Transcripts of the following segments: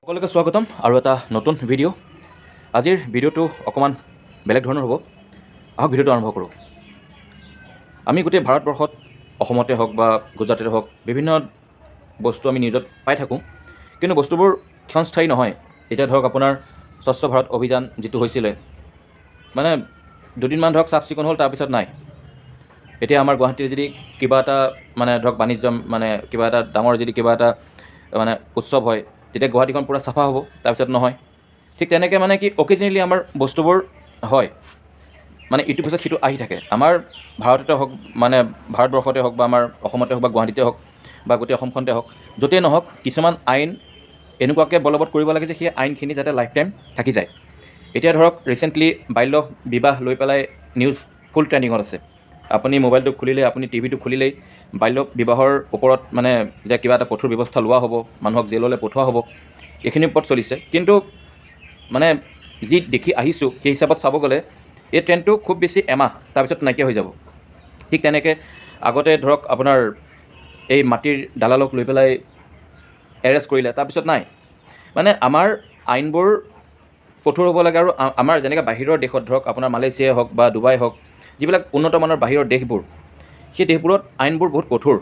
সকলোকে স্বাগতম আৰু এটা নতুন ভিডিঅ'। আজিৰ ভিডিঅ'টো অকণমান বেলেগ ধৰণৰ হ'ব। আহক ভিডিঅ'টো আৰম্ভ কৰোঁ। আমি গোটেই ভাৰতবৰ্ষত অসমতে হওক বা গুজৰাটতে হওক বিভিন্ন বস্তু আমি নিউজত পাই থাকোঁ, কিন্তু বস্তুবোৰ ক্ষণস্থায়ী নহয়। এতিয়া ধৰক আপোনাৰ স্বচ্ছ ভাৰত অভিযান যিটো হৈছিলে, মানে দুদিনমান ধৰক চাফ চিকুণ হ'ল, তাৰপিছত নাই। এতিয়া আমাৰ গুৱাহাটীৰ যদি কিবা এটা মানে ধৰক বাণিজ্য মানে কিবা এটা ডাঙৰ যদি কিবা এটা মানে উৎসৱ হয়, তেতিয়া গুৱাহাটীখন পূৰা চাফা হ'ব, তাৰপিছত নহয়। ঠিক তেনেকৈ মানে কি অকেজনেলি আমাৰ বস্তুবোৰ হয়, মানে ইটোৰ পিছত সিটো আহি থাকে। আমাৰ ভাৰততে হওক, মানে ভাৰতবৰ্ষতে হওক বা আমাৰ অসমতে হওক বা গুৱাহাটীতে হওক বা গোটেই অসমখনতে হওক, য'তেই নহওক কিছুমান আইন এনেকুৱাকৈ বলবৎ কৰিব লাগে যে সেই আইনখিনি যাতে লাইফ টাইম থাকি যায়। এতিয়া ধৰক ৰিচেণ্টলি বাল্য বিবাহ লৈ পেলাই নিউজ ফুল ট্ৰেণ্ডিঙত আছে। আপুনি মোবাইলটো খুলিলেই, আপুনি টিভিটো খুলিলেই বাল্য বিবাহৰ ওপৰত মানে যে কিবা এটা কঠোৰ ব্যৱস্থা লোৱা হ'ব, মানুহক জেললৈ পঠোৱা হ'ব, এইখিনিৰ ওপৰত চলিছে। কিন্তু মানে যি দেখি আহিছোঁ সেই হিচাপত চাব গ'লে এই ট্ৰেণ্ডটো খুব বেছি এমাহ, তাৰপিছত নাইকিয়া হৈ যাব। ঠিক তেনেকৈ আগতে ধৰক আপোনাৰ এই মাটিৰ দালালক লৈ পেলাই এৰেষ্ট কৰিলে, তাৰপিছত নাই। মানে আমাৰ আইনবোৰ কঠোৰ হ'ব লাগে। আৰু আমাৰ যেনেকৈ বাহিৰৰ দেশত ধৰক আপোনাৰ মালয়েছিয়াই হওক বা ডুবাই হওক, যিবিলাক উন্নত মানৰ বাহিৰৰ দেশবোৰ, সেই দেশবোৰত আইনবোৰ বহুত কঠোৰ।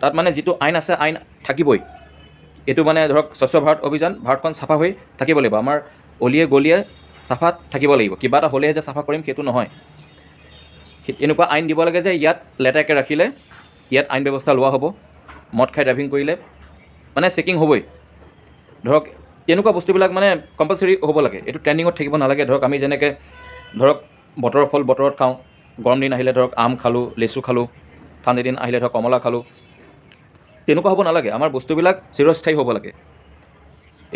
তাত মানে যিটো আইন আছে, আইন থাকিবই। এইটো মানে ধৰক স্বচ্ছ ভাৰত অভিযান, ভাৰতখন চাফা হৈ থাকিব লাগিব। আমাৰ অলিয়ে গলিয়ে চাফাত থাকিব লাগিব। কিবা এটা হ'লেহে যে চাফা কৰিম সেইটো নহয়। এনেকুৱা আইন দিব লাগে যে ইয়াত লেতেৰাকৈ ৰাখিলে ইয়াত আইন ব্যৱস্থা লোৱা হ'ব। মদ খাই ড্ৰাইভিং কৰিলে মানে চেকিং হ'বই। ধৰক তেনেকুৱা বস্তুবিলাক মানে কম্পালচৰি হ'ব লাগে। এইটো ট্ৰেণ্ডিঙত থাকিব নালাগে। ধৰক আমি যেনেকৈ ধৰক বতৰৰ ফল বতৰত খাওঁ। গৰম দিন আহিলে ধৰক আম খালোঁ, লেচু খালোঁ, ঠাণ্ডা দিন আহিলে ধৰক কমলা খালোঁ। তেনেকুৱা হ'ব নালাগে। আমাৰ বস্তুবিলাক চিৰস্থায়ী হ'ব লাগে।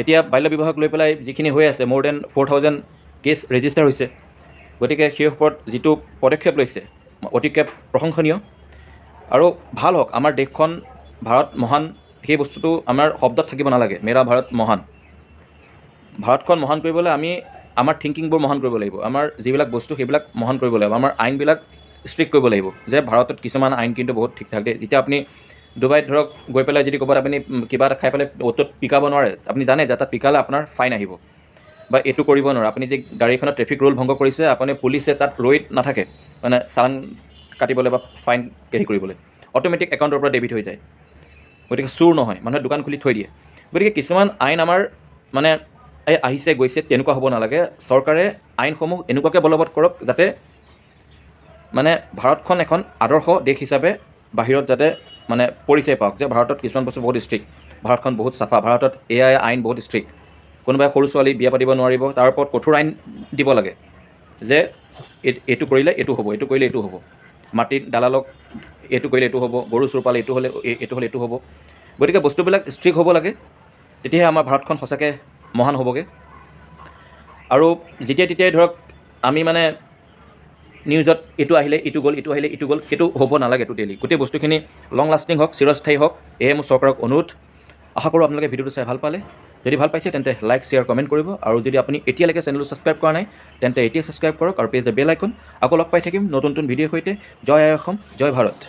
এতিয়া বাল্য বিবাহক লৈ পেলাই যিখিনি হৈ আছে, মোৰ দেন 4000 কেছ ৰেজিষ্টাৰ হৈছে। গতিকে সেই ওপৰত যিটো পদক্ষেপ লৈছে অতিকে প্ৰশংসনীয় আৰু ভাল হওক। আমাৰ দেশখন ভাৰত মহান, সেই বস্তুটো আমাৰ শব্দত থাকিব নালাগে। মেৰা ভাৰত মহান। ভাৰতখন মহান কৰিবলৈ আমি আমাৰ থিংকিংবোৰ মহান কৰিব লাগিব। আমাৰ যিবিলাক বস্তু সেইবিলাক মহান কৰিব লাগিব। আমাৰ আইনবিলাক ষ্ট্ৰিক্ট কৰিব লাগিব যে ভাৰতত কিছুমান আইন কিন্তু বহুত ঠিক ঠাক দেই। যেতিয়া আপুনি ডুবাইত ধৰক গৈ পেলাই যদি ক'ৰবাত আপুনি কিবা এটা খাই পেলাই অ'টত পিকাব নোৱাৰে, আপুনি জানে যে তাত পিকালে আপোনাৰ ফাইন আহিব। বা এইটো কৰিব নোৱাৰে। আপুনি যে গাড়ীখনত ট্ৰেফিক ৰুল ভংগ কৰিছে, আপুনি পুলিচে তাত ৰৈ নাথাকে মানে চালান কাটিবলৈ বা ফাইন হেৰি কৰিবলৈ, অট'মেটিক একাউণ্টৰ পৰা ডেবিট হৈ যায়। গতিকে চুৰ নহয়, মানুহে দোকান খুলি থৈ দিয়ে। গতিকে কিছুমান আইন আমাৰ মানে এই আহিছে গৈছে, তেনেকুৱা হ'ব নালাগে। চৰকাৰে আইনসমূহ এনেকুৱাকৈ বলবৎ কৰক যাতে মানে ভাৰতখন এখন আদৰ্শ দেশ হিচাপে বাহিৰত যাতে মানে পৰিচয় পাওক যে ভাৰতত কিছুমান বস্তু বহুত ষ্ট্ৰিক্ট, ভাৰতখন বহুত চাফা, ভাৰতত এয়াই আইন বহুত ষ্ট্ৰিক্ট। কোনোবাই সৰু ছোৱালী বিয়া পাতিব নোৱাৰিব, তাৰ ওপৰত কঠোৰ আইন দিব লাগে যে এইটো কৰিলে এইটো হ'ব, এইটো কৰিলে এইটো হ'ব। মাটিৰ দালালক এইটো কৰিলে এইটো হ'ব, গৰু চোৰ পালে এইটো হ'লে এইটো হ'ব। গতিকে বস্তুবিলাক ষ্ট্ৰিক্ট হ'ব লাগে, তেতিয়াহে আমাৰ ভাৰতখন সঁচাকৈ মহান হ'বগৈ। আৰু যেতিয়াই তেতিয়াই ধৰক আমি মানে নিউজত এইটো আহিলে এইটো গ'ল, এইটো আহিলে এইটো গ'ল, সেইটো হ'ব নালাগে টোটেলি। গোটেই বস্তুখিনি লং লাষ্টিং হওক, চিৰস্থায়ী হওক, এয়ে মোৰ চৰকাৰক অনুৰোধ। আশা কৰোঁ আপোনালোকে ভিডিঅ'টো চাই ভাল পালে। যদি ভাল পাইছে তেন্তে লাইক শ্বেয়াৰ কমেণ্ট কৰিব। আৰু যদি আপুনি এতিয়ালৈকে চেনেলটো ছাবস্ক্ৰাইব কৰা নাই তেন্তে এতিয়াই ছাবস্ক্ৰাইব কৰক আৰু প্ৰেছ দ্য বেল আইকন। আকৌ লগ পাই থাকিম নতুন নতুন ভিডিঅ'ৰ সৈতে। জয় আই অসম, জয় ভাৰত।